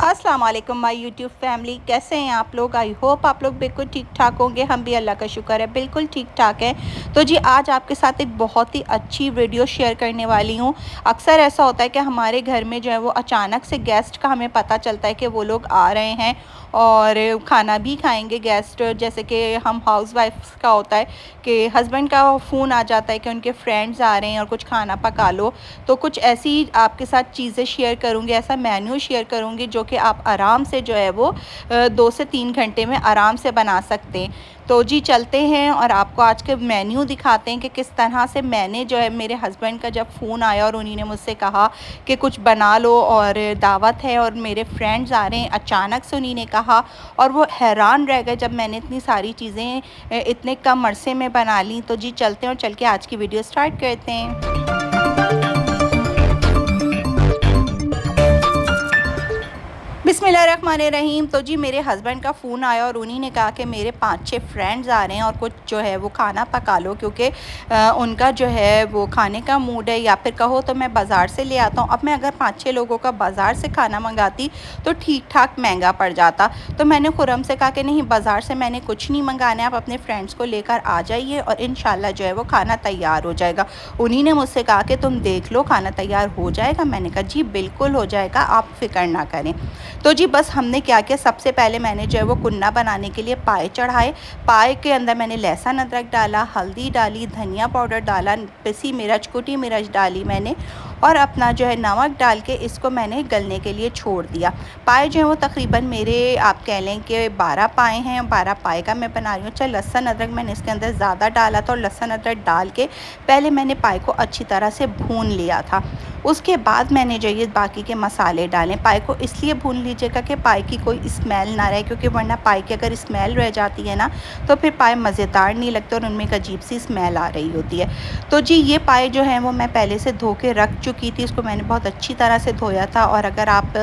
अस्सलाम वालेकुम my YouTube family, कैसे हैं आप लोग। आई होप आप लोग बिल्कुल ठीक ठाक होंगे। हम भी अल्लाह का शुक्र है बिल्कुल ठीक ठाक हैं। तो जी आज आपके साथ एक बहुत ही अच्छी वीडियो शेयर करने वाली हूँ। अक्सर ऐसा होता है कि हमारे घर में जो है वो अचानक से गेस्ट का हमें पता चलता है कि वो लोग आ रहे हैं और खाना भी खाएंगे गेस्ट। जैसे कि हम हाउस वाइफ्स का होता है कि हस्बैंड का फ़ोन आ जाता है कि उनके फ्रेंड्स आ रहे हैं और कुछ खाना पका लो। तो कुछ ऐसी आपके साथ चीज़ें शेयर करूँगी, ऐसा मेन्यू शेयर करूँगी जो कि आप आराम से जो है वो 2 से 3 घंटे में आराम से बना सकते हैं। तो जी चलते हैं और आपको आज के मेन्यू दिखाते हैं कि किस तरह से मैंने जो है मेरे हस्बैंड का जब फ़ोन आया और उन्हीं ने मुझसे कहा कि कुछ बना लो और दावत है और मेरे फ्रेंड्स आ रहे हैं, अचानक से उन्हीं ने कहा और वो हैरान रह गए जब मैंने इतनी सारी चीज़ें इतने कम अरसे में बना ली। तो जी चलते हैं और चल के आज की वीडियो स्टार्ट करते हैं। बिस्मिल्लाहिर्रहमानिर्रहीम। तो जी मेरे हस्बैंड का फ़ोन आया और उन्हीं ने कहा कि मेरे 5-6 फ्रेंड्स आ रहे हैं और कुछ जो है वो खाना पका लो, क्योंकि उनका जो है वो खाने का मूड है, या फिर कहो तो मैं बाज़ार से ले आता हूँ। अब मैं अगर 5-6 लोगों का बाज़ार से खाना मंगाती तो ठीक ठाक महंगा पड़ जाता। तो मैंने खुर्रम से कहा कि नहीं, बाज़ार से मैंने कुछ नहीं मंगाना है, आप अपने फ्रेंड्स को लेकर आ जाइए और इंशाल्लाह जो है वो खाना तैयार हो जाएगा। उन्हीं ने मुझसे कहा कि तुम देख लो खाना तैयार हो जाएगा। मैंने कहा जी बिल्कुल हो जाएगा, आप फ़िक्र ना करें। तो जी बस हमने क्या किया, सबसे पहले मैंने जो है वो कुन्ना बनाने के लिए पाए चढ़ाए। पाए के अंदर मैंने लहसुन अदरक डाला, हल्दी डाली, धनिया पाउडर डाला, पिसी मिर्च, कुटी मिर्च डाली मैंने और अपना जो है नमक डाल के इसको मैंने गलने के लिए छोड़ दिया। पाए जो है वो तकरीबन मेरे आप कह लें कि 12 पाए हैं, 12 पाए का मैं बना रही हूँ। अच्छा, लहसुन अदरक मैंने इसके अंदर ज़्यादा डाला था और लहसुन अदरक डाल के पहले मैंने पाए को अच्छी तरह से भून लिया था। उसके बाद मैंने जो ये बाकी के मसाले डालें। पाए को इसलिए भून लीजिएगा कि पाए की कोई स्मेल ना रहे, क्योंकि वरना पाए की अगर स्मेल रह जाती है ना तो फिर पाए मज़ेदार नहीं लगते और उनमें एक अजीब सी स्मेल आ रही होती है। तो जी ये पाए जो हैं वो मैं पहले से धो के रख चुकी थी, इसको मैंने बहुत अच्छी तरह से धोया था। और अगर आप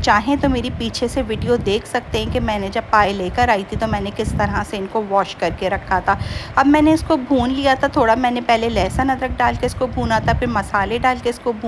चाहें तो मेरी पीछे से वीडियो देख सकते हैं कि मैंने जब पाए लेकर आई थी तो मैंने किस तरह से इनको वॉश करके रखा था। अब मैंने इसको भून लिया था थोड़ा, मैंने पहले लहसुन अदरक डाल के इसको भूना था, फिर मसाले डाल के इसको भूना।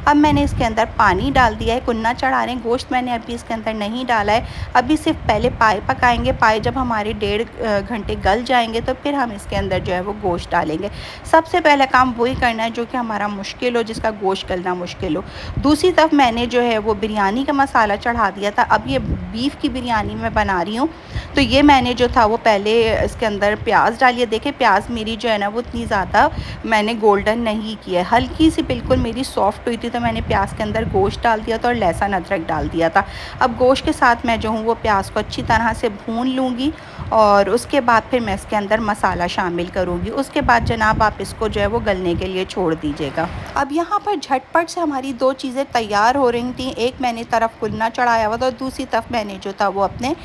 अब मैंने इसके अंदर पानी डाल दिया है, कुन्ना चढ़ा रहे हैं। गोश्त मैंने अभी इसके अंदर नहीं डाला है, अभी सिर्फ पहले पाए पकाएंगे। पाए जब हमारे 1.5 घंटे गल जाएंगे तो फिर हम इसके अंदर जो है वो गोश्त डालेंगे। सबसे पहला काम वही करना है जो कि हमारा मुश्किल हो, जिसका गोश्त गलना मुश्किल हो। दूसरी तरफ मैंने जो है वो बिरयानी का मसाला चढ़ा दिया था। अब ये बीफ की बिरयानी मैं बना रही हूँ, तो ये मैंने जो था वो पहले इसके अंदर प्याज डालिए। देखिए प्याज मेरी जो है ना वो इतनी ज़्यादा मैंने गोल्डन नहीं की है, हल्की सी बिल्कुल मेरी सॉफ्ट हुई थी। तो मैंने प्याज के अंदर गोश्त डाल दिया था और लहसुन अदरक डाल दिया था। अब गोश्त के साथ मैं जो हूँ वो प्याज को अच्छी तरह से भून लूँगी और उसके बाद फिर मैं इसके अंदर मसाला शामिल करूँगी। उसके बाद जनाब आप इसको जो है वो गलने के लिए छोड़ दीजिएगा। अब यहाँ पर झटपट से हमारी 2 चीज़ें तैयार हो रही थी। एक मैंने तरफ कुन्ना चढ़ाया हुआ था और दूसरी तरफ मैंने जो था वो अपने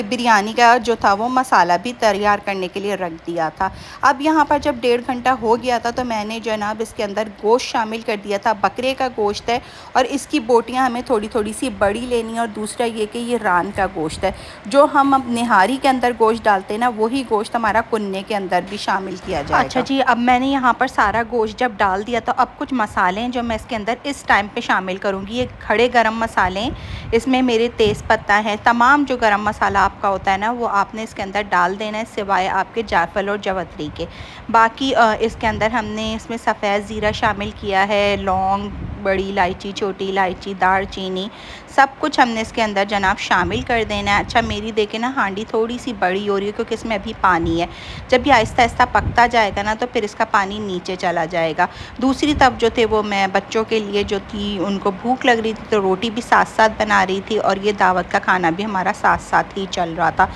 बिरयानी का जो था वो मसाला भी तैयार करने के लिए रख दिया था। अब यहाँ पर जब 1.5 घंटा हो गया था तो मैंने जनाब इसके अंदर गोश्त शामिल कर दिया था। बकरे का गोश्त है और इसकी बोटियाँ हमें थोड़ी थोड़ी सी बड़ी लेनी है। और दूसरा ये कि ये रान का गोश्त है, जो हम अब निहारी के अंदर गोश्त डालते हैं ना वही गोश्त हमारा कुन्ने के अंदर भी शामिल किया जाएगा। अच्छा जी, अब मैंने यहाँ पर सारा गोश्त जब डाल दिया तो अब कुछ मसाले हैं जो मैं इसके अंदर इस टाइम पे शामिल करूँगी। ये खड़े गरम मसाले, इसमें मेरे तेज़पत्ता है। तमाम जो गरम मसाला आपका होता है ना वो आपने इसके अंदर डाल देना है, सिवाय आपके जायफल और जवतरी के। बाकी इसके अंदर हमने इसमें सफ़ेद ज़ीरा शामिल किया है, लौंग, बड़ी इलायची, छोटी इलायची, दालचीनी, सब कुछ हमने इसके अंदर जनाब शामिल कर देना है। अच्छा मेरी देखें ना हांडी थोड़ी सी बड़ी हो रही है क्योंकि इसमें अभी पानी है। जब ये आहिस्ता आहिस्ता पकता जाएगा ना तो फिर इसका पानी नीचे चला जाएगा। दूसरी तरफ जो थे वो मैं बच्चों के लिए जो थी उनको भूख लग रही थी तो रोटी भी साथ साथ बना रही थी और ये दावत का खाना भी हमारा साथ साथ ही चल रहा था।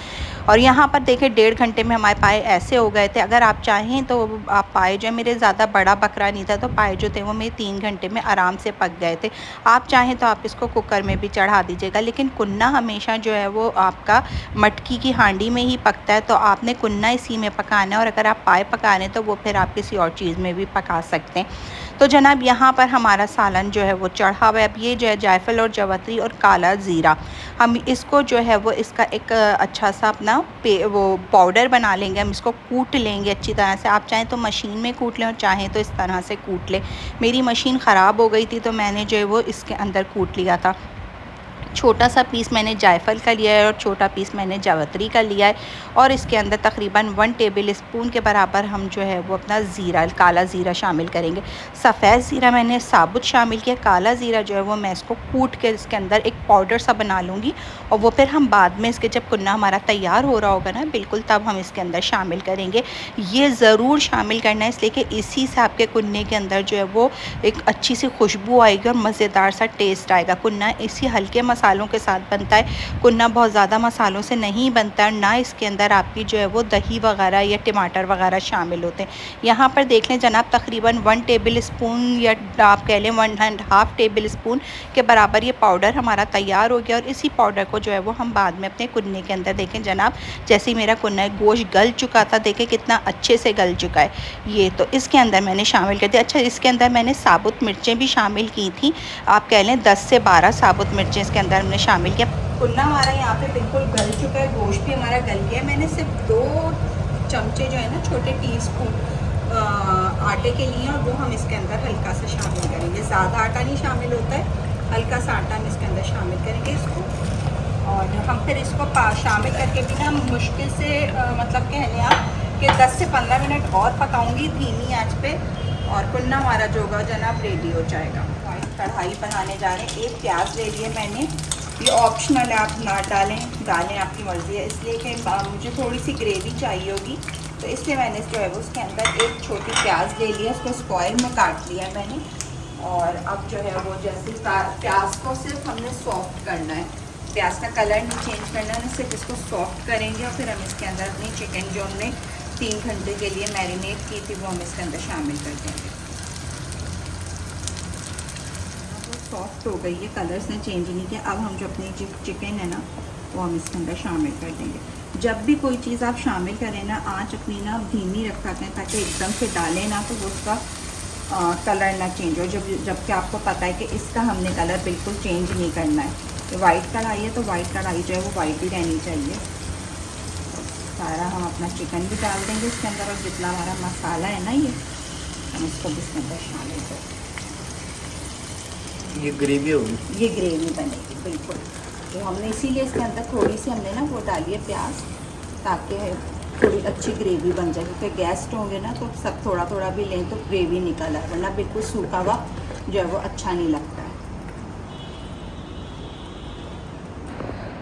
और यहाँ पर देखें 1.5 घंटे में हमारे पाए ऐसे हो गए थे। अगर आप चाहें तो आप पाए जो मेरे ज़्यादा बड़ा बकरा नहीं था तो पाए जो थे वो मेरे 3 घंटे में आराम से पक गए थे। आप चाहें तो आप इसको कुकर में भी चढ़ा दीजिएगा, लेकिन कुन्ना हमेशा जो है वो आपका मटकी की हांडी में ही पकता है, तो आपने कुन्ना इसी में पकाना है। और अगर आप पाए पका रहे हैं तो वो फिर आप किसी और चीज़ में भी पका सकते हैं। तो जनाब यहाँ पर हमारा सालन जो है वो चढ़ा हुआ है। अब ये जो है जायफल और जवतरी और काला ज़ीरा, हम इसको जो है वो इसका एक अच्छा सा अपना वो पाउडर बना लेंगे। हम इसको कूट लेंगे अच्छी तरह से। आप चाहें तो मशीन में कूट लें और चाहें तो इस तरह से कूट लें। मेरी मशीन ख़राब हो गई थी तो मैंने जो है वो इसके अंदर कूट लिया था। छोटा सा पीस मैंने जायफल का लिया है और छोटा पीस मैंने जावित्री का लिया है। और इसके अंदर तकरीबन 1 टेबल स्पून के बराबर हम जो है वो अपना ज़ीरा, काला ज़ीरा शामिल करेंगे। सफ़ेद ज़ीरा मैंने साबुत शामिल किया, काला ज़ीरा जो है वो मैं इसको कूट के इसके अंदर एक पाउडर सा बना लूँगी और वो फिर हम बाद में इसके जब कुन्ना हमारा तैयार हो रहा होगा ना बिल्कुल, तब हम इसके अंदर शामिल करेंगे। ये ज़रूर शामिल करना है, इसलिए कि इसी से आपके कुन्ने के अंदर जो है वो एक अच्छी सी खुशबू आएगी और मज़ेदार सा टेस्ट आएगा। कुन्ना इसी हल्के मसालों के साथ बनता है, कुन्ना बहुत ज़्यादा मसालों से नहीं बनता है, ना इसके अंदर आपकी जो है वो दही वगैरह या टमाटर वगैरह शामिल होते हैं। यहाँ पर देख लें जनाब, तकरीबन 1 टेबल स्पून या आप कह लें 1.5 टेबल स्पून के बराबर ये पाउडर हमारा तैयार हो गया। और इसी पाउडर को जो है वो हम बाद में अपने कुन्ने के अंदर, देखें जनाब जैसे ही मेरा कुन्ना गोश्त गल चुका था, देखें कितना अच्छे से गल चुका है ये, तो इसके अंदर मैंने शामिल कर दिया। अच्छा, इसके अंदर मैंने साबुत मिर्चें भी शामिल की थी, आप कह लें 10 से 12 साबुत मिर्चें इसके अंदर हमने शामिल किया। कुन्ना हमारा यहाँ पे बिल्कुल गल चुका है, गोश्त भी हमारा गल गया है। मैंने सिर्फ 2 चमचे जो है ना छोटे टीस्पून आटे के लिए, और वो हम इसके अंदर हल्का सा शामिल करेंगे। ज़्यादा आटा नहीं शामिल होता है, हल्का सा आटा हम इसके अंदर शामिल करेंगे इसको। और हम फिर इसको शामिल करके भी ना मुश्किल से मतलब कह लें आप कि 10 से 15 मिनट और पकाऊंगी धीमी आंच पे, और कुन्ना हमारा जो होगा जनाब रेडी हो जाएगा। कढ़ाई बनाने जा रहे हैं। एक प्याज ले लिए मैंने, ये ऑप्शनल है, आप ना डालें आपकी मर्ज़ी है, इसलिए कि मुझे थोड़ी सी ग्रेवी चाहिए होगी, तो इसलिए मैंने जो है वो उसके अंदर एक छोटी प्याज ले लिया, उसको स्क्वायर में काट लिया मैंने। और अब जो है वो जैसे प्याज को सिर्फ हमने सॉफ्ट करना है, प्याज का कलर नहीं चेंज करना है, सिर्फ इसको सॉफ्ट करेंगे। और फिर हम इसके अंदर अपनी चिकन जो हमने 3 घंटे के लिए मैरिनेट की थी वो हम इसके अंदर शामिल कर देंगे। सॉफ्ट हो गई है, कलर्स ने चेंज नहीं किया। अब हम जो अपनी चिकन है ना वो हम इसके अंदर शामिल कर देंगे। जब भी कोई चीज़ आप शामिल करें ना, आंच अपनी ना धीमी रखा करें ताकि एकदम से डालें ना तो वो उसका कलर ना चेंज हो। जबकि आपको पता है कि इसका हमने कलर बिल्कुल चेंज नहीं करना है। तो वाइट कढ़ाई है तो वाइट कढ़ाई जो है वो वाइट ही रहनी चाहिए। सारा हम अपना चिकन भी डाल देंगे इसके अंदर, और जितना हमारा मसाला है ना ये हम इसको भी इसके अंदर शामिल कर देंगे। ये ग्रेवी होगी, ये ग्रेवी बनेगी बिल्कुल। तो हमने इसीलिए इसके अंदर थोड़ी सी हमने ना वो डाली है प्याज, ताकि थोड़ी अच्छी ग्रेवी बन जाए, क्योंकि गेस्ट होंगे ना तो सब थोड़ा थोड़ा भी लें तो ग्रेवी निकल आए, वरना बिल्कुल सूखा हुआ जो है वो अच्छा नहीं लगता है।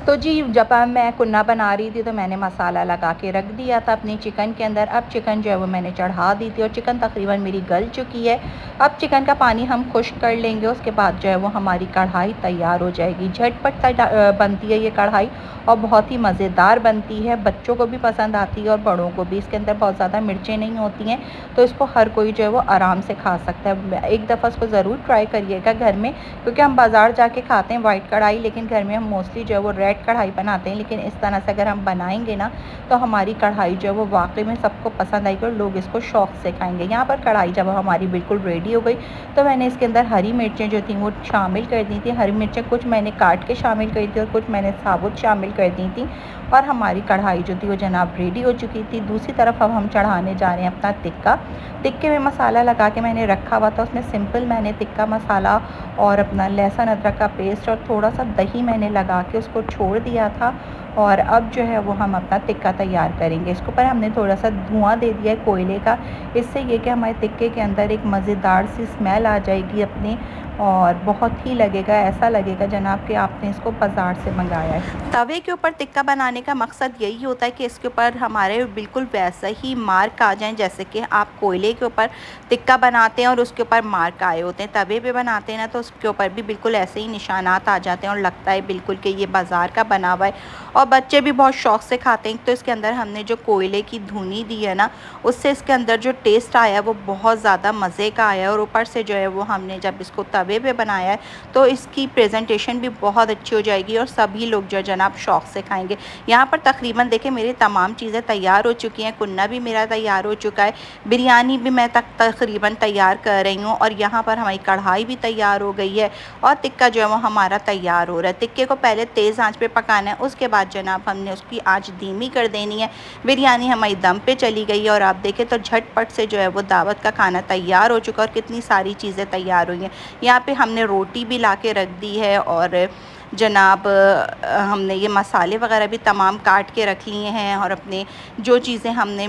तो जी जब मैं कुन्ना बना रही थी तो मैंने मसाला लगा के रख दिया था अपनी चिकन के अंदर। अब चिकन जो है वो मैंने चढ़ा दी थी और चिकन तकरीबन मेरी गल चुकी है। अब चिकन का पानी हम खुश्क कर लेंगे, उसके बाद जो है वो हमारी कढ़ाई तैयार हो जाएगी। झटपट बनती है ये कढ़ाई और बहुत ही मज़ेदार बनती है, बच्चों को भी पसंद आती है और बड़ों को भी। इसके अंदर बहुत ज़्यादा मिर्चें नहीं होती हैं, तो इसको हर कोई जो है वो आराम से खा सकता है। एक दफ़ा इसको ज़रूर ट्राई करिएगा घर में, क्योंकि हम बाज़ार जाके खाते हैं वाइट कढ़ाई, लेकिन घर में हम मोस्टली जो है वो रेड कढ़ाई बनाते हैं। लेकिन इस तरह से अगर हम बनाएंगे ना तो हमारी कढ़ाई जो है वो वाकई में सबको पसंद आएगी और लोग इसको शौक़ से खाएंगे। यहाँ पर कढ़ाई जब हमारी बिल्कुल रेडी हो गई तो मैंने इसके अंदर हरी मिर्चें जो थी वो शामिल कर दी थी। हरी मिर्चें कुछ मैंने काट के शामिल करी थी और कुछ मैंने साबुत शामिल कर दी थी, और हमारी कढ़ाई जो थी वो जनाब रेडी हो चुकी थी। दूसरी तरफ अब हम चढ़ाने जा रहे हैं अपना टिक्का। टिक्के में मसाला लगा के मैंने रखा हुआ था, उसमें सिंपल मैंने टिक्का मसाला और अपना लहसुन अदरक का पेस्ट और थोड़ा सा दही मैंने लगा के उसको छोड़ दिया था। और अब जो है वो हम अपना टिक्का तैयार करेंगे। इसके ऊपर हमने थोड़ा सा धुआं दे दिया है कोयले का, इससे ये कि हमारे टिक्के के अंदर एक मज़ेदार सी स्मेल आ जाएगी अपनी, और बहुत ही लगेगा, ऐसा लगेगा जनाब कि आपने इसको बाज़ार से मंगाया है। तवे के ऊपर टिक्का बनाने का मकसद यही होता है कि इसके ऊपर हमारे बिल्कुल वैसा ही मार्क आ जाएं, जैसे कि आप कोयले के ऊपर टिक्का बनाते हैं और उसके ऊपर मार्क आए होते हैं। तवे पे बनाते हैं ना तो उसके ऊपर भी बिल्कुल ऐसे ही निशानात आ जाते हैं और लगता है बिल्कुल कि ये बाज़ार का बना हुआ है, और बच्चे भी बहुत शौक़ से खाते हैं। तो इसके अंदर हमने जो कोयले की धुनी दी है ना, उससे इसके अंदर जो टेस्ट आया वो बहुत ज़्यादा मज़े का आया, और ऊपर से जो है वो हमने जब इसको तवे पे बनाया है तो इसकी प्रेजेंटेशन भी बहुत अच्छी हो जाएगी और सभी लोग जो जनाब शौक़ से खाएंगे। यहाँ पर तकरीबन देखें मेरी तमाम चीज़ें तैयार हो चुकी हैं। कुन्ना भी मेरा तैयार हो चुका है, बिरयानी भी मैं तकरीबन तैयार कर रही हूँ, और यहाँ पर हमारी कढ़ाई भी तैयार हो गई है और टिक्का जो है वो हमारा तैयार हो रहा है। टिक्के को पहले तेज़ आँच पर पकाना है, उसके बाद जनाब हमने उसकी आँच धीमी कर देनी है। बिरयानी हमारी दम पे चली गई है और आप देखें तो झटपट से जो है वो दावत का खाना तैयार हो चुका है और कितनी सारी चीज़ें तैयार हुई हैं। यहाँ पे हमने रोटी भी ला के रख दी है, और जनाब हमने ये मसाले वगैरह भी तमाम काट के रख लिए हैं और अपने जो चीज़ें हमने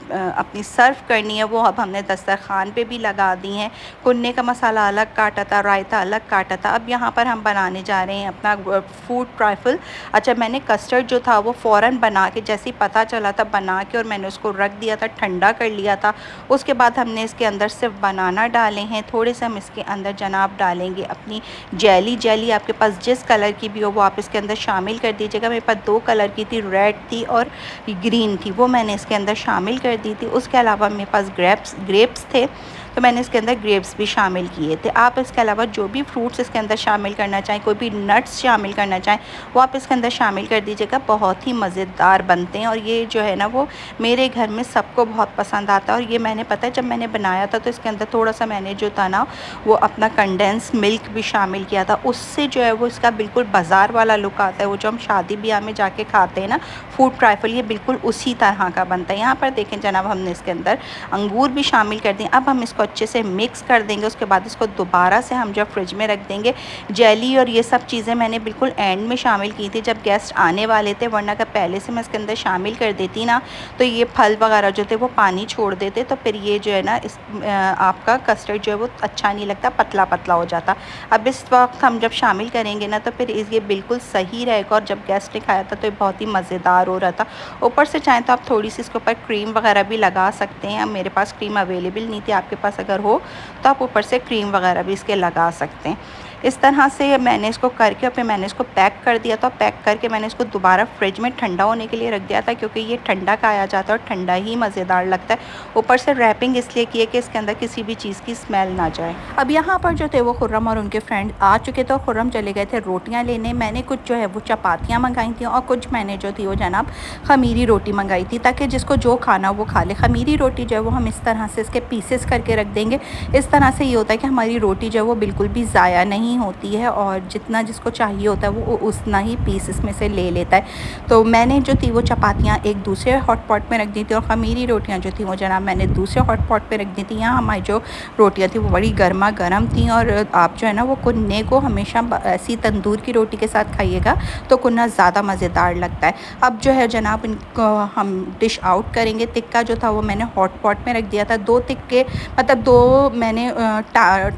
अपनी सर्व करनी है वो अब हमने दस्तरखान पे भी लगा दी हैं। कुन्ने का मसाला अलग काटा था, रायता अलग काटा था। अब यहाँ पर हम बनाने जा रहे हैं अपना फूड ट्राइफल। अच्छा, मैंने कस्टर्ड जो था वो फ़ौरन बना के, जैसे ही पता चला था बना के, और मैंने उसको रख दिया था, ठंडा कर लिया था। उसके बाद हमने इसके अंदर सिर्फ बनाना डाले हैं। थोड़े से हम इसके अंदर जनाब डालेंगे अपनी जेली आपके पास जिस कलर की भी हो वो आप इसके अंदर शामिल कर दीजिएगा। मेरे पास 2 कलर की थी, रेड थी और ग्रीन थी, वो मैंने इसके अंदर शामिल कर दी थी। उसके अलावा मेरे पास ग्रेप्स थे तो मैंने इसके अंदर ग्रेप्स भी शामिल किए थे। आप इसके अलावा जो भी फ्रूट्स इसके अंदर शामिल करना चाहें, कोई भी नट्स शामिल करना चाहें, वो आप इसके अंदर शामिल कर दीजिएगा। बहुत ही मज़ेदार बनते हैं और ये जो है ना वो मेरे घर में सबको बहुत पसंद आता है। और ये मैंने पता है जब मैंने बनाया था तो इसके अंदर थोड़ा सा मैंने जो था ना वो अपना कंडेंस मिल्क भी शामिल किया था। उससे जो है वो इसका बिल्कुल बाज़ार वाला लुक आता है। वो जो हम शादी ब्याह में जाके खाते हैं ना फूड ट्राइफल, ये बिल्कुल उसी तरह का बनता है। यहाँ पर देखें जनाब हमने इसके अंदर अंगूर भी शामिल कर दिए। अब हम इसको अच्छे से मिक्स कर देंगे। उसके बाद इसको दोबारा से हम जब फ्रिज में रख देंगे। जेली और ये सब चीज़ें मैंने बिल्कुल एंड में शामिल की थी जब गेस्ट आने वाले थे, वरना अगर पहले से मैं इसके अंदर शामिल कर देती ना तो ये फल वगैरह जो थे वो पानी छोड़ देते, तो फिर ये जो है ना इस आपका कस्टर्ड जो है वो अच्छा नहीं लगता, पतला पतला हो जाता। अब इस वक्त हम जब शामिल करेंगे ना तो फिर ये बिल्कुल सही रहेगा। और जब गेस्ट ने खाया था तो ये बहुत ही मज़ेदार हो रहा था। ऊपर से चाहें तो आप थोड़ी सी इसके ऊपर क्रीम वगैरह भी लगा सकते हैं। अब मेरे पास क्रीम अवेलेबल नहीं थी, आपके पास अगर हो तो आप ऊपर से क्रीम वगैरह भी इसके लगा सकते हैं। इस तरह से मैंने इसको करके और फिर मैंने इसको पैक कर दिया था। पैक करके मैंने इसको दोबारा फ्रिज में ठंडा होने के लिए रख दिया था, क्योंकि ये ठंडा खाया जाता है और ठंडा ही मज़ेदार लगता है। ऊपर से रैपिंग इसलिए की है कि इसके अंदर किसी भी चीज़ की स्मेल ना जाए। अब यहाँ पर जो थे वो खुर्रम और उनके फ्रेंड आ चुके थे और खुर्रम चले गए थे रोटियाँ लेने। मैंने कुछ जो है वो चपातियाँ मंगाई थी और कुछ मैंने जो थी वो जनाब खमीरी रोटी मंगाई थी, ताकि जिसको जो खाना वो खा ले। खमीरी रोटी जो है वो हम इस तरह से इसके पीसेस करके रख देंगे। इस तरह से ये होता है कि हमारी रोटी जो है वो बिल्कुल भी ज़ाया नहीं होती है और जितना जिसको चाहिए होता है वो उतना ही पीस इसमें से ले लेता है। तो मैंने जो थी वो चपातियाँ एक दूसरे हॉट पॉट में रख दी थी और ख़मीरी रोटियाँ जो थी वो जनाब मैंने दूसरे हॉट पॉट पे रख दी थी। यहाँ हमारी जो रोटियाँ थी वो बड़ी गर्मा गर्म थी। और आप जो है ना वो कुन्ने को हमेशा ऐसी तंदूर की रोटी के साथ खाइएगा तो कुन्ना ज़्यादा मज़ेदार लगता है। अब जो है जनाब इनको हम डिश आउट करेंगे। टिक्का जो था वो मैंने हॉट पॉट में रख दिया था। 2 टिक्के मतलब 2 मैंने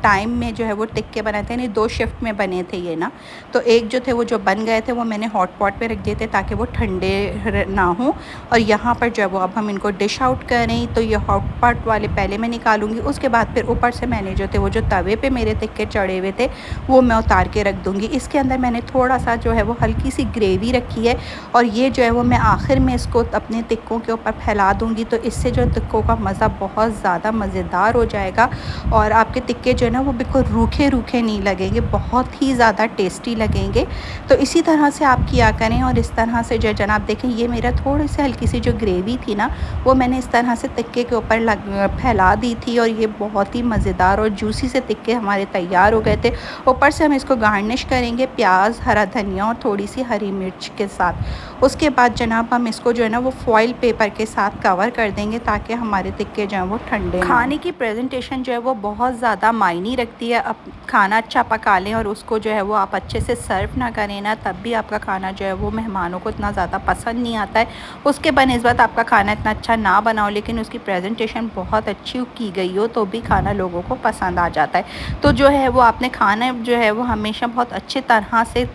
टाइम में जो है वो टिक्के बनाए थे, यानी 2 शिफ्ट में बने थे ये ना। तो एक जो थे वो जो बन गए थे वो मैंने हॉट पॉट पे रख दिए थे ताकि वो ठंडे ना हो। और यहाँ पर जो है वो अब हम इनको डिश आउट करें तो ये हॉट पॉट वाले पहले मैं निकालूंगी, उसके बाद फिर ऊपर से मैंने जो थे वो जो तवे पे मेरे टिक्के चढ़े हुए थे वो मैं उतार के रख दूँगी। इसके अंदर मैंने थोड़ा सा जो है वो हल्की सी ग्रेवी रखी है और ये जो है वो मैं आखिर में इसको अपने टिक्कों के ऊपर फैला दूँगी। तो इससे जो टिक्कों का मज़ा बहुत ज़्यादा मज़ेदार हो जाएगा और आपके टिक्के जो है ना वो बिल्कुल रूखे रूखे नहीं लगेंगे, बहुत ही ज़्यादा टेस्टी लगेंगे। तो इसी तरह से आप किया करें। और इस तरह से जो जनाब देखें ये मेरा थोड़ी सी हल्की सी जो ग्रेवी थी ना वो मैंने इस तरह से टिक्के के ऊपर फैला दी थी और ये बहुत ही मज़ेदार और जूसी से टिक्के हमारे तैयार हो गए थे। ऊपर से हम इसको गार्निश करेंगे प्याज, हरा धनिया और थोड़ी सी हरी मिर्च के साथ। उसके बाद जनाब हम इसको जो है ना वो फॉइल पेपर के साथ कवर कर देंगे ताकि हमारे टिक्के जो हैं वो ठंडे। खाने की प्रेजेंटेशन जो है वो बहुत ज़्यादा मायने रखती है। अब खाना अच्छा पका लें और उसको जो है वो आप अच्छे से सर्व ना करें ना तब भी आपका खाना जो है वो मेहमानों को इतना ज़्यादा पसंद नहीं आता है। उसके बनस्बत आपका खाना इतना अच्छा ना बनाओ लेकिन उसकी प्रेजेंटेशन बहुत अच्छी की गई हो तो भी खाना लोगों को पसंद आ जाता है। तो जो है वो आपने खाना जो है वो हमेशा बहुत अच्छे तरह से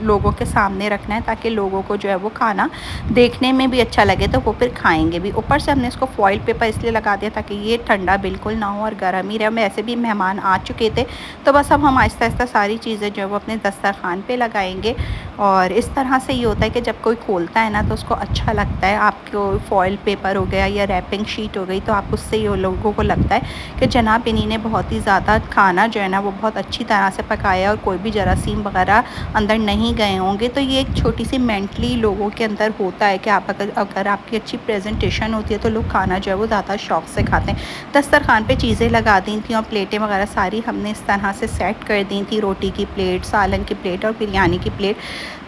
लोगों के सामने रखना है ताकि लोगों को जो है वो खाना देखने में भी अच्छा लगे तो वो फिर खाएंगे भी। ऊपर से हमने इसको फॉइल पेपर इसलिए लगा दिया ताकि ये ठंडा बिल्कुल ना हो और गर्म ही रहे। वैसे भी मेहमान आ चुके थे तो बस अब हम आहिस्ता आहिस्ता सारी चीज़ें जो है वो अपने दस्तरखान पे लगाएंगे। और इस तरह से ये होता है कि जब कोई खोलता है ना तो उसको अच्छा लगता है। आपको फॉइल पेपर हो गया या रैपिंग शीट हो गई तो आप उससे ये लोगों को लगता है कि जनाब इन्हीं ने बहुत ही ज़्यादा खाना जो है ना वो बहुत अच्छी तरह से पकाया और कोई भी जरासीम वगैरह अंदर नहीं गए होंगे। तो ये एक छोटी सी मेंटली लोगों के अंदर होता है कि आप अगर आपकी अच्छी प्रेजेंटेशन होती है तो लोग खाना जो है वो ज़्यादा शौक़ से खाते हैं। दस्तरखान पे चीज़ें लगा दी थी और प्लेटें वगैरह सारी हमने इस तरह से सेट कर कर दी थी, रोटी की प्लेट, सालन की प्लेट और बिरयानी की प्लेट,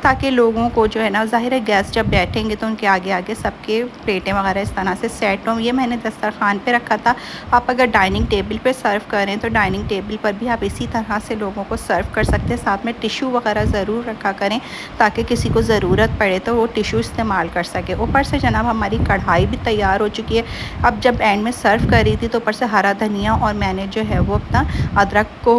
ताकि लोगों को जो है ना, ज़ाहिर है गेस्ट जब बैठेंगे तो उनके आगे आगे सबके प्लेटें वगैरह इस तरह से सेट हों। ये मैंने दस्तरखान पे रखा था। आप अगर डाइनिंग टेबल पे सर्व करें तो डाइनिंग टेबल पर भी आप इसी तरह से लोगों को सर्व कर सकते हैं। साथ में टिशू वगैरह ज़रूर रखा करें ताकि किसी को ज़रूरत पड़े तो वो टिशू इस्तेमाल कर सके। ऊपर से जनाब हमारी कढ़ाई भी तैयार हो चुकी है। अब जब एंड में सर्व कर रही थी तो ऊपर से हरा धनिया और मैंने जो है वो अपना अदरक को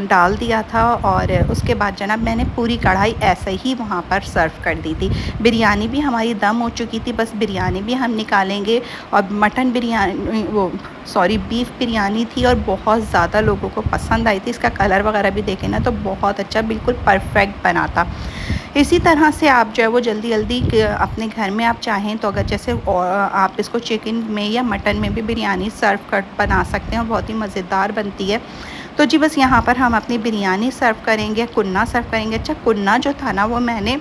डाल दिया था, और उसके बाद जनाब मैंने पूरी कढ़ाई ऐसे ही वहाँ पर सर्व कर दी थी। बिरयानी भी हमारी दम हो चुकी थी, बस बिरयानी भी हम निकालेंगे। और मटन बिरयानी बीफ बिरयानी थी और बहुत ज़्यादा लोगों को पसंद आई थी। इसका कलर वगैरह भी देखें ना तो बहुत अच्छा, बिल्कुल परफेक्ट बना था। इसी तरह से आप जो है वो जल्दी जल्दी अपने घर में आप चाहें तो अगर जैसे आप इसको चिकन में या मटन में भी बिरयानी सर्व कर बना सकते हैं और बहुत ही मज़ेदार बनती है। तो जी बस यहाँ पर हम अपनी बिरयानी सर्व करेंगे, कुन्ना सर्व करेंगे। अच्छा, कुन्ना जो था ना वो मैंने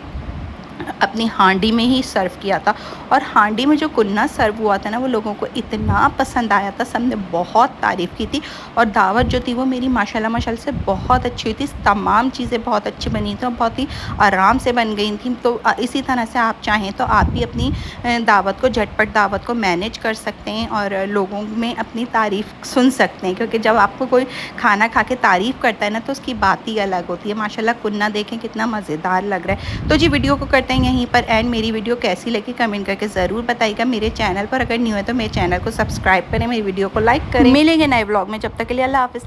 अपनी हांडी में ही सर्व किया था, और हांडी में जो कुन्ना सर्व हुआ था ना वो लोगों को इतना पसंद आया था, सबने बहुत तारीफ़ की थी। और दावत जो थी वो मेरी माशाल्लाह से बहुत अच्छी हुई थी। तमाम चीज़ें बहुत अच्छी बनी थी और बहुत ही आराम से बन गई थी। तो इसी तरह से आप चाहें तो आप भी अपनी दावत को, झटपट दावत को मैनेज कर सकते हैं और लोगों में अपनी तारीफ़ सुन सकते हैं, क्योंकि जब आपको कोई खाना खा के तारीफ़ करता है ना तो उसकी बात ही अलग होती है। माशाल्लाह कुन्ना देखें कितना मज़ेदार लग रहा है। तो जी वीडियो को करते हैं यहीं पर एंड। मेरी वीडियो कैसी लगी कमेंट करके ज़रूर बताइएगा। मेरे चैनल पर अगर न्यू है तो मेरे चैनल को सब्सक्राइब करें, मेरी वीडियो को लाइक करें। मिलेंगे नए व्लॉग में, जब तक के लिए अल्लाह हाफ़िज़।